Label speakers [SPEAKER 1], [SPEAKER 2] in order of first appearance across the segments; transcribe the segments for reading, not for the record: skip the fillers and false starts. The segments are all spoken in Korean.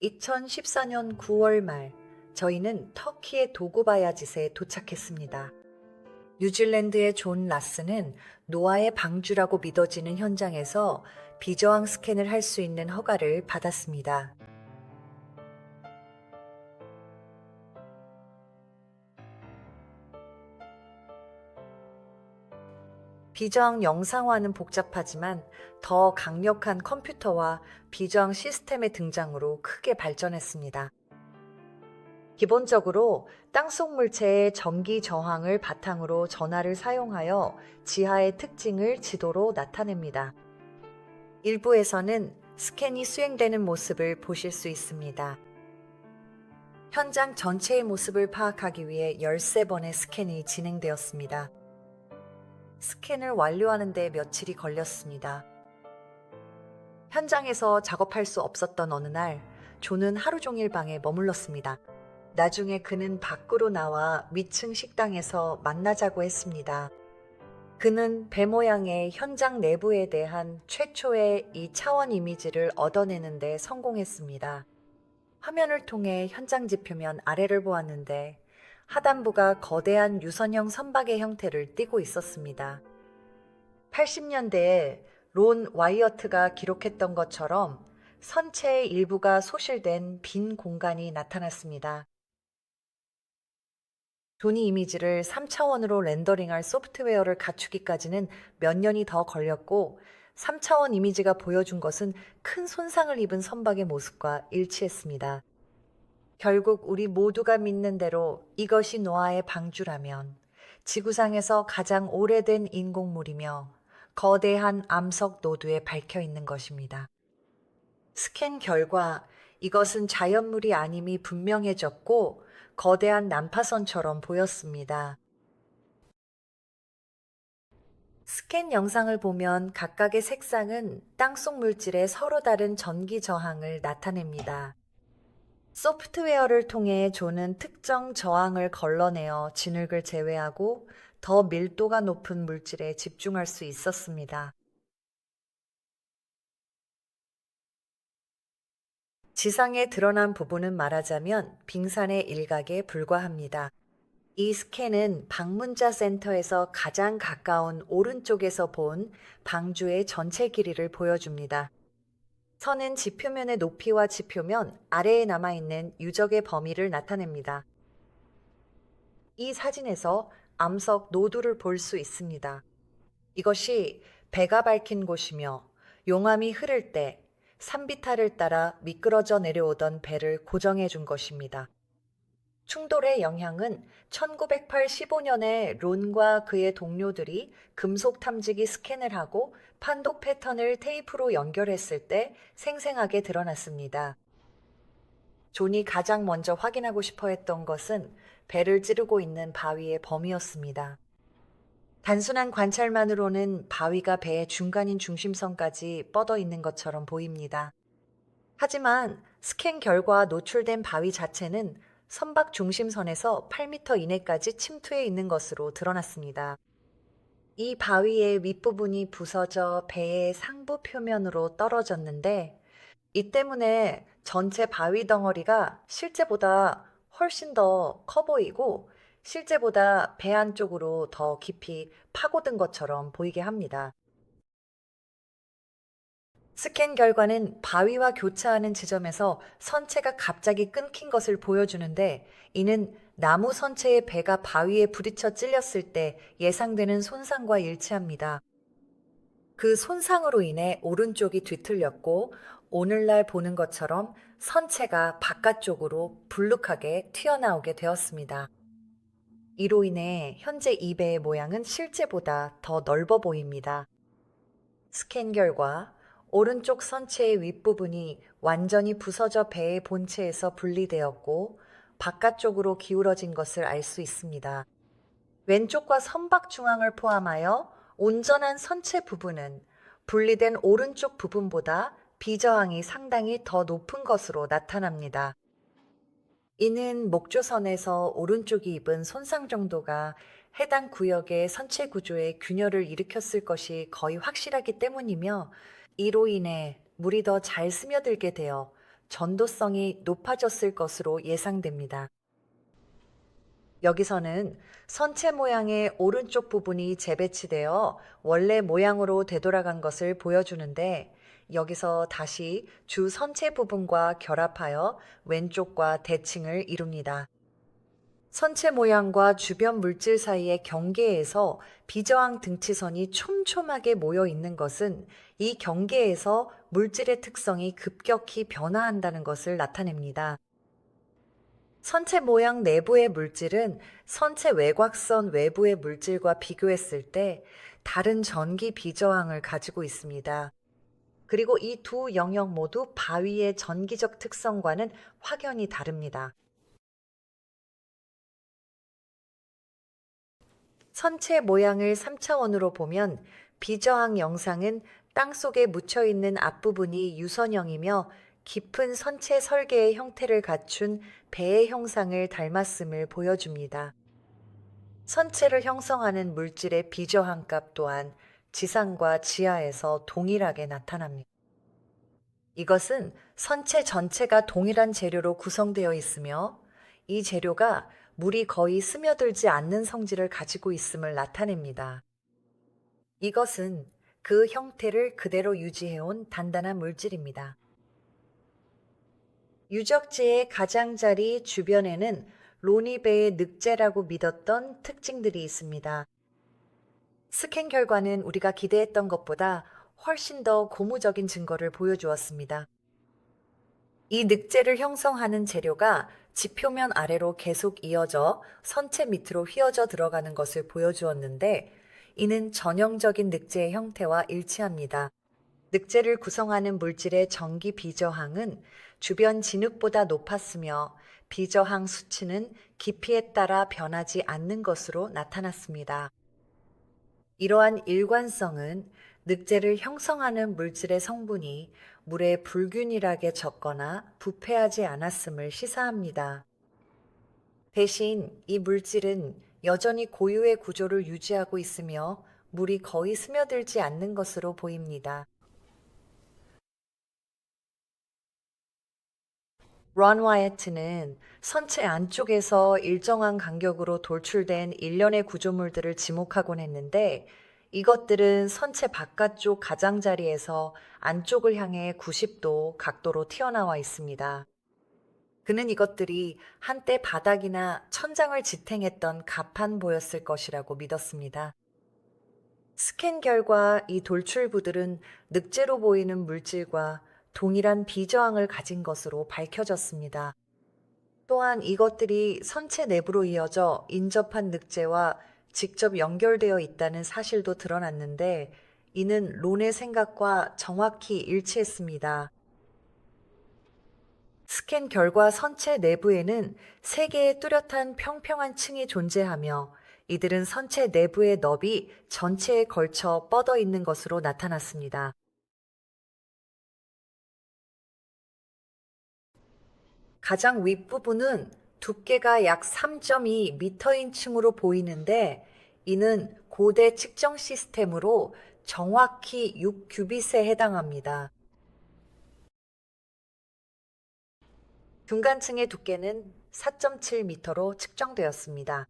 [SPEAKER 1] 2014년 9월 말, 저희는 터키의 도구바야짓에 도착했습니다. 뉴질랜드의 존 라스는 노아의 방주라고 믿어지는 현장에서 비저항 스캔을 할 수 있는 허가를 받았습니다. 비저항 영상화는 복잡하지만 더 강력한 컴퓨터와 비저항 시스템의 등장으로 크게 발전했습니다. 기본적으로 땅속 물체의 전기 저항을 바탕으로 전하를 사용하여 지하의 특징을 지도로 나타냅니다. 일부에서는 스캔이 수행되는 모습을 보실 수 있습니다. 현장 전체의 모습을 파악하기 위해 13번의 스캔이 진행되었습니다. 스캔을 완료하는 데 며칠이 걸렸습니다. 현장에서 작업할 수 없었던 어느 날, 존은 하루 종일 방에 머물렀습니다. 나중에 그는 밖으로 나와 위층 식당에서 만나자고 했습니다. 그는 배 모양의 현장 내부에 대한 최초의 2차원 이미지를 얻어내는 데 성공했습니다. 화면을 통해 현장 지표면 아래를 보았는데 하단부가 거대한 유선형 선박의 형태를 띠고 있었습니다. 80년대에 론 와이어트가 기록했던 것처럼 선체의 일부가 소실된 빈 공간이 나타났습니다. 존이 이미지를 3차원으로 렌더링할 소프트웨어를 갖추기까지는 몇 년이 더 걸렸고 3차원 이미지가 보여준 것은 큰 손상을 입은 선박의 모습과 일치했습니다. 결국 우리 모두가 믿는 대로 이것이 노아의 방주라면 지구상에서 가장 오래된 인공물이며 거대한 암석 노두에 박혀 있는 것입니다. 스캔 결과 이것은 자연물이 아님이 분명해졌고 거대한 난파선처럼 보였습니다. 스캔 영상을 보면 각각의 색상은 땅속 물질의 서로 다른 전기 저항을 나타냅니다. 소프트웨어를 통해 존은 특정 저항을 걸러내어 진흙을 제외하고 더 밀도가 높은 물질에 집중할 수 있었습니다. 지상에 드러난 부분은 말하자면 빙산의 일각에 불과합니다. 이 스캔은 방문자 센터에서 가장 가까운 오른쪽에서 본 방주의 전체 길이를 보여줍니다. 선은 지표면의 높이와 지표면 아래에 남아있는 유적의 범위를 나타냅니다. 이 사진에서 암석 노두를 볼 수 있습니다. 이것이 배가 밝힌 곳이며 용암이 흐를 때 산비탈을 따라 미끄러져 내려오던 배를 고정해 준 것입니다. 충돌의 영향은 1985년에 론과 그의 동료들이 금속 탐지기 스캔을 하고 판독 패턴을 테이프로 연결했을 때 생생하게 드러났습니다. 존이 가장 먼저 확인하고 싶어 했던 것은 배를 찌르고 있는 바위의 범위였습니다. 단순한 관찰만으로는 바위가 배의 중간인 중심선까지 뻗어 있는 것처럼 보입니다. 하지만 스캔 결과 노출된 바위 자체는 선박 중심선에서 8m 이내까지 침투해 있는 것으로 드러났습니다. 이 바위의 윗부분이 부서져 배의 상부 표면으로 떨어졌는데 이 때문에 전체 바위 덩어리가 실제보다 훨씬 더 커 보이고 실제보다 배 안쪽으로 더 깊이 파고든 것처럼 보이게 합니다. 스캔 결과는 바위와 교차하는 지점에서 선체가 갑자기 끊긴 것을 보여주는데 이는 나무 선체의 배가 바위에 부딪혀 찔렸을 때 예상되는 손상과 일치합니다. 그 손상으로 인해 오른쪽이 뒤틀렸고 오늘날 보는 것처럼 선체가 바깥쪽으로 불룩하게 튀어나오게 되었습니다. 이로 인해 현재 이 배의 모양은 실제보다 더 넓어 보입니다. 스캔 결과 오른쪽 선체의 윗부분이 완전히 부서져 배의 본체에서 분리되었고 바깥쪽으로 기울어진 것을 알 수 있습니다. 왼쪽과 선박 중앙을 포함하여 온전한 선체 부분은 분리된 오른쪽 부분보다 비저항이 상당히 더 높은 것으로 나타납니다. 이는 목조선에서 오른쪽이 입은 손상 정도가 해당 구역의 선체 구조에 균열을 일으켰을 것이 거의 확실하기 때문이며 이로 인해 물이 더 잘 스며들게 되어 전도성이 높아졌을 것으로 예상됩니다. 여기서는 선체 모양의 오른쪽 부분이 재배치되어 원래 모양으로 되돌아간 것을 보여주는데, 여기서 다시 주 선체 부분과 결합하여 왼쪽과 대칭을 이룹니다. 선체 모양과 주변 물질 사이의 경계에서 비저항 등치선이 촘촘하게 모여 있는 것은 이 경계에서 물질의 특성이 급격히 변화한다는 것을 나타냅니다. 선체 모양 내부의 물질은 선체 외곽선 외부의 물질과 비교했을 때 다른 전기 비저항을 가지고 있습니다. 그리고 이 두 영역 모두 바위의 전기적 특성과는 확연히 다릅니다. 선체 모양을 3차원으로 보면 비저항 영상은 땅속에 묻혀 있는 앞부분이 유선형이며 깊은 선체 설계의 형태를 갖춘 배의 형상을 닮았음을 보여줍니다. 선체를 형성하는 물질의 비저항 값 또한 지상과 지하에서 동일하게 나타납니다. 이것은 선체 전체가 동일한 재료로 구성되어 있으며 이 재료가 물이 거의 스며들지 않는 성질을 가지고 있음을 나타냅니다. 이것은 그 형태를 그대로 유지해온 단단한 물질입니다. 유적지의 가장자리 주변에는 로니베의 늑제라고 믿었던 특징들이 있습니다. 스캔 결과는 우리가 기대했던 것보다 훨씬 더 고무적인 증거를 보여주었습니다. 이 늑제를 형성하는 재료가 지표면 아래로 계속 이어져 선체 밑으로 휘어져 들어가는 것을 보여주었는데, 이는 전형적인 늑제의 형태와 일치합니다. 늑제를 구성하는 물질의 전기 비저항은 주변 진흙보다 높았으며 비저항 수치는 깊이에 따라 변하지 않는 것으로 나타났습니다. 이러한 일관성은 늑제를 형성하는 물질의 성분이 물에 불균일하게 젖거나 부패하지 않았음을 시사합니다. 대신 이 물질은 여전히 고유의 구조를 유지하고 있으며 물이 거의 스며들지 않는 것으로 보입니다. 런 와이어트는 선체 안쪽에서 일정한 간격으로 돌출된 일련의 구조물들을 지목하곤 했는데, 이것들은 선체 바깥쪽 가장자리에서 안쪽을 향해 90도 각도로 튀어나와 있습니다. 그는 이것들이 한때 바닥이나 천장을 지탱했던 가판보였을 것이라고 믿었습니다. 스캔 결과 이 돌출부들은 늑제로 보이는 물질과 동일한 비저항을 가진 것으로 밝혀졌습니다. 또한 이것들이 선체 내부로 이어져 인접한 늑제와 직접 연결되어 있다는 사실도 드러났는데, 이는 론의 생각과 정확히 일치했습니다. 스캔 결과 선체 내부에는 3개의 뚜렷한 평평한 층이 존재하며 이들은 선체 내부의 너비 전체에 걸쳐 뻗어 있는 것으로 나타났습니다. 가장 윗부분은 두께가 약 3.2m인 층으로 보이는데, 이는 고대 측정 시스템으로 정확히 6규빗에 해당합니다. 중간층의 두께는 4.7m로 측정되었습니다.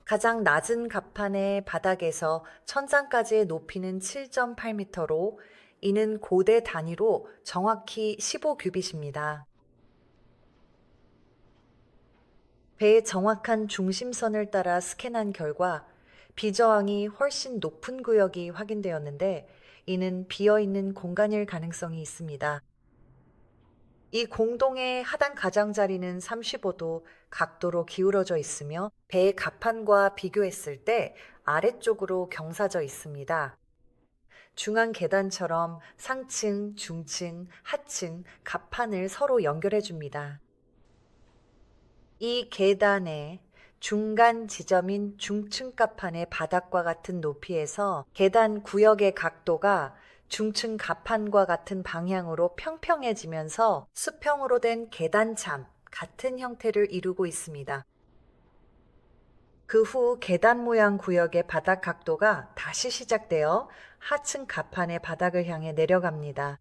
[SPEAKER 1] 가장 낮은 갑판의 바닥에서 천장까지의 높이는 7.8m로, 이는 고대 단위로 정확히 15규빗입니다. 배의 정확한 중심선을 따라 스캔한 결과 비저항이 훨씬 높은 구역이 확인되었는데, 이는 비어있는 공간일 가능성이 있습니다. 이 공동의 하단 가장자리는 35도 각도로 기울어져 있으며 배의 갑판과 비교했을 때 아래쪽으로 경사져 있습니다. 중앙 계단처럼 상층, 중층, 하층, 갑판을 서로 연결해 줍니다. 이 계단의 중간 지점인 중층 갑판의 바닥과 같은 높이에서 계단 구역의 각도가 중층 갑판과 같은 방향으로 평평해지면서 수평으로 된 계단참 같은 형태를 이루고 있습니다. 그 후 계단 모양 구역의 바닥 각도가 다시 시작되어 하층 갑판의 바닥을 향해 내려갑니다.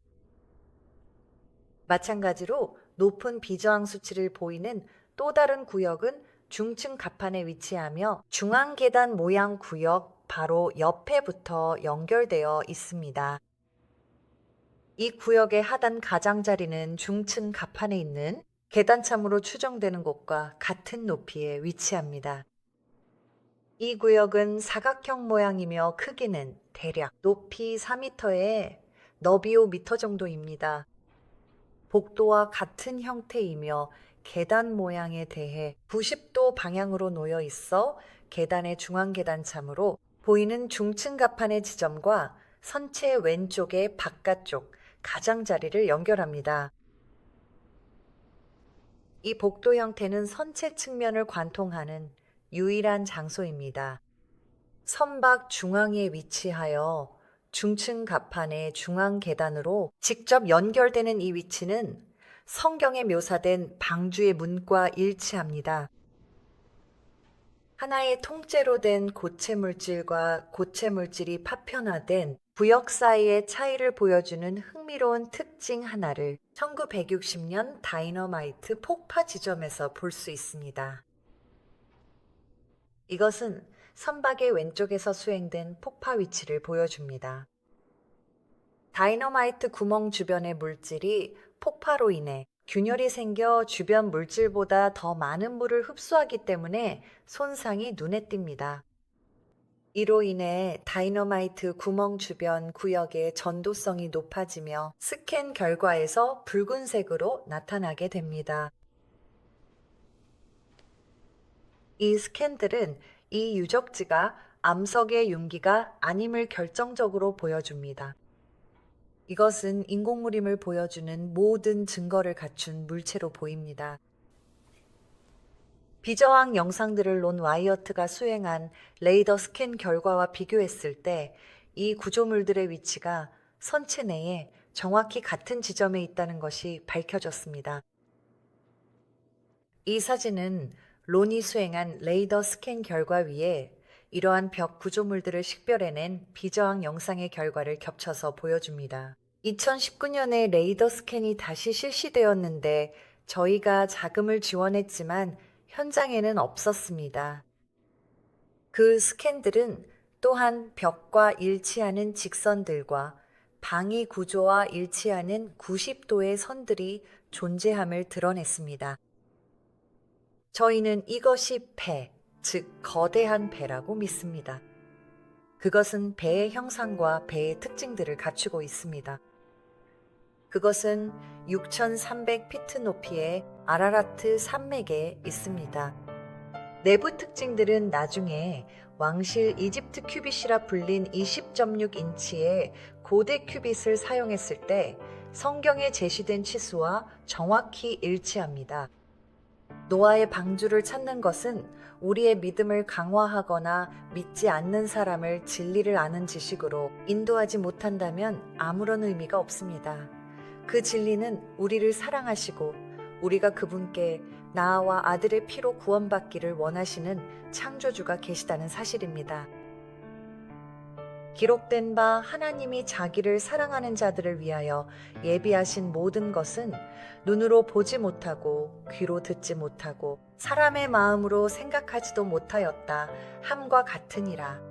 [SPEAKER 1] 마찬가지로 높은 비저항 수치를 보이는 또 다른 구역은 중층 갑판에 위치하며 중앙 계단 모양 구역 바로 옆에부터 연결되어 있습니다. 이 구역의 하단 가장자리는 중층 갑판에 있는 계단참으로 추정되는 곳과 같은 높이에 위치합니다. 이 구역은 사각형 모양이며 크기는 대략 높이 4m에 너비 5m 정도입니다. 복도와 같은 형태이며 계단 모양에 대해 90도 방향으로 놓여 있어 계단의 중앙 계단참으로 보이는 중층 갑판의 지점과 선체 왼쪽의 바깥쪽 가장자리를 연결합니다. 이 복도 형태는 선체 측면을 관통하는 유일한 장소입니다. 선박 중앙에 위치하여 중층 갑판의 중앙 계단으로 직접 연결되는 이 위치는 성경에 묘사된 방주의 문과 일치합니다. 하나의 통째로 된 고체 물질과 고체 물질이 파편화된 구역 사이의 차이를 보여주는 흥미로운 특징 하나를 1960년 다이너마이트 폭파 지점에서 볼 수 있습니다. 이것은 선박의 왼쪽에서 수행된 폭파 위치를 보여줍니다. 다이너마이트 구멍 주변의 물질이 폭파로 인해 균열이 생겨 주변 물질보다 더 많은 물을 흡수하기 때문에 손상이 눈에 띕니다. 이로 인해 다이너마이트 구멍 주변 구역의 전도성이 높아지며 스캔 결과에서 붉은색으로 나타나게 됩니다. 이 스캔들은 이 유적지가 암석의 융기가 아님을 결정적으로 보여줍니다. 이것은 인공물임을 보여주는 모든 증거를 갖춘 물체로 보입니다. 비저항 영상들을 논 와이어트가 수행한 레이더 스캔 결과와 비교했을 때 이 구조물들의 위치가 선체 내에 정확히 같은 지점에 있다는 것이 밝혀졌습니다. 이 사진은 론이 수행한 레이더 스캔 결과 위에 이러한 벽 구조물들을 식별해낸 비저항 영상의 결과를 겹쳐서 보여줍니다. 2019년에 레이더 스캔이 다시 실시되었는데 저희가 자금을 지원했지만 현장에는 없었습니다. 그 스캔들은 또한 벽과 일치하는 직선들과 방위 구조와 일치하는 90도의 선들이 존재함을 드러냈습니다. 저희는 이것이 배, 즉 거대한 배라고 믿습니다. 그것은 배의 형상과 배의 특징들을 갖추고 있습니다. 그것은 6,300피트 높이의 아라라트 산맥에 있습니다. 내부 특징들은 나중에 왕실 이집트 큐빗이라 불린 20.6인치의 고대 큐빗을 사용했을 때 성경에 제시된 치수와 정확히 일치합니다. 노아의 방주를 찾는 것은 우리의 믿음을 강화하거나 믿지 않는 사람을 진리를 아는 지식으로 인도하지 못한다면 아무런 의미가 없습니다. 그 진리는 우리를 사랑하시고 우리가 그분께 나와 아들의 피로 구원받기를 원하시는 창조주가 계시다는 사실입니다. 기록된 바 하나님이 자기를 사랑하는 자들을 위하여 예비하신 모든 것은 눈으로 보지 못하고 귀로 듣지 못하고 사람의 마음으로 생각하지도 못하였다 함과 같으니라.